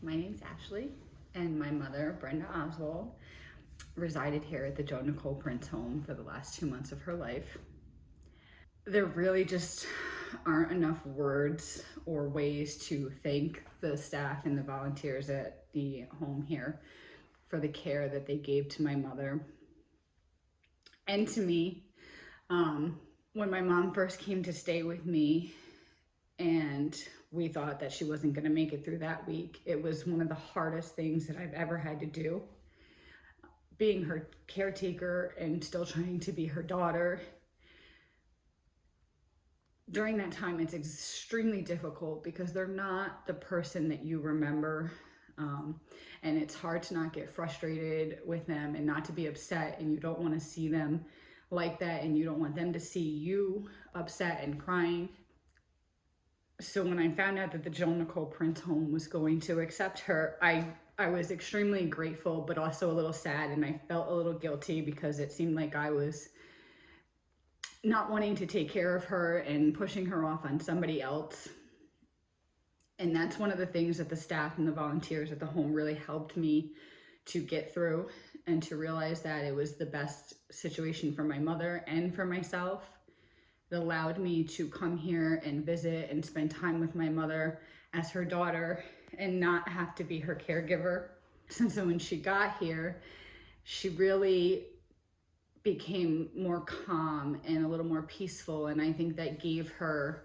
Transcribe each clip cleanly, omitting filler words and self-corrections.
My name's Ashley, and my mother, Brenda Oswald, resided here at the Joan Nicole Prince Home for the last 2 months of her life. There really just aren't enough words or ways to thank the staff and the volunteers at the home here for the care that they gave to my mother and to me. When my mom first came to stay with me, and we thought that she wasn't going to make it through that week, it was one of the hardest things that I've ever had to do. Being her caretaker and still trying to be her daughter. During that time, it's extremely difficult because they're not the person that you remember. And it's hard to not get frustrated with them and not to be upset, and you don't want to see them like that, and you don't want them to see you upset and crying. So when I found out that the Joan Nicole Prince Home was going to accept her, I was extremely grateful, but also a little sad, and I felt a little guilty because it seemed like I was not wanting to take care of her and pushing her off on somebody else. And that's one of the things that the staff and the volunteers at the home really helped me to get through, and to realize that it was the best situation for my mother and for myself. It allowed me to come here and visit and spend time with my mother as her daughter and not have to be her caregiver. So when she got here, she really became more calm and a little more peaceful, and I think that gave her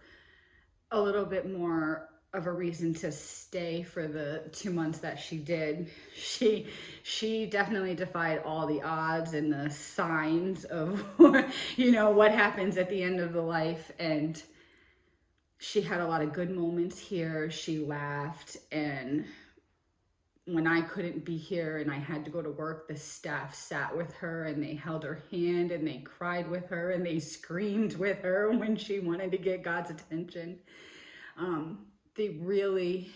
a little bit more of a reason to stay for the 2 months that she did. She definitely defied all the odds and the signs of what happens at the end of the life, and she had a lot of good moments here. She laughed, and when I couldn't be here and I had to go to work, the staff sat with her and they held her hand and they cried with her and they screamed with her when she wanted to get God's attention. They really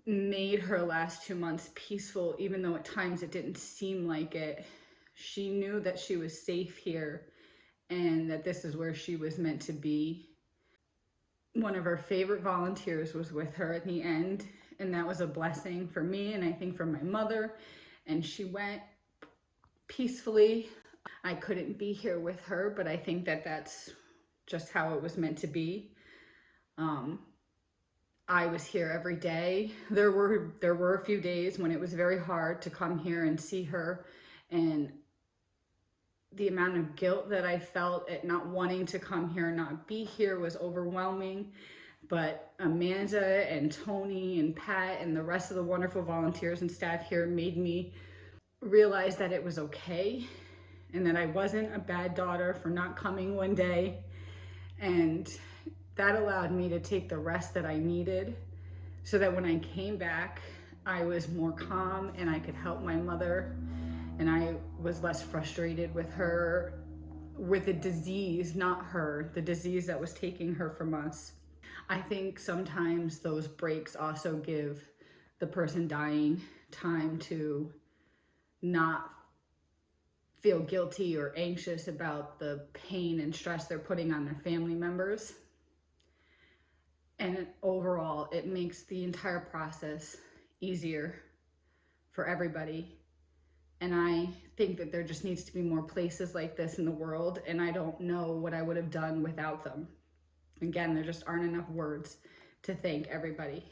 made her last 2 months peaceful, even though at times it didn't seem like it. She knew that she was safe here and that this is where she was meant to be. One of her favorite volunteers was with her at the end, and that was a blessing for me and I think for my mother. And she went peacefully. I couldn't be here with her, but I think that that's just how it was meant to be. I was here every day. There were a few days when it was very hard to come here and see her, and the amount of guilt that I felt at not wanting to come here and not be here was overwhelming. But Amanda and Tony and Pat and the rest of the wonderful volunteers and staff here made me realize that it was okay and that I wasn't a bad daughter for not coming one day. And that allowed me to take the rest that I needed so that when I came back, I was more calm and I could help my mother, and I was less frustrated with her, with the disease, not her, the disease that was taking her from us. I think sometimes those breaks also give the person dying time to not feel guilty or anxious about the pain and stress they're putting on their family members. And overall, it makes the entire process easier for everybody. And I think that there just needs to be more places like this in the world, and I don't know what I would have done without them. Again, there just aren't enough words to thank everybody.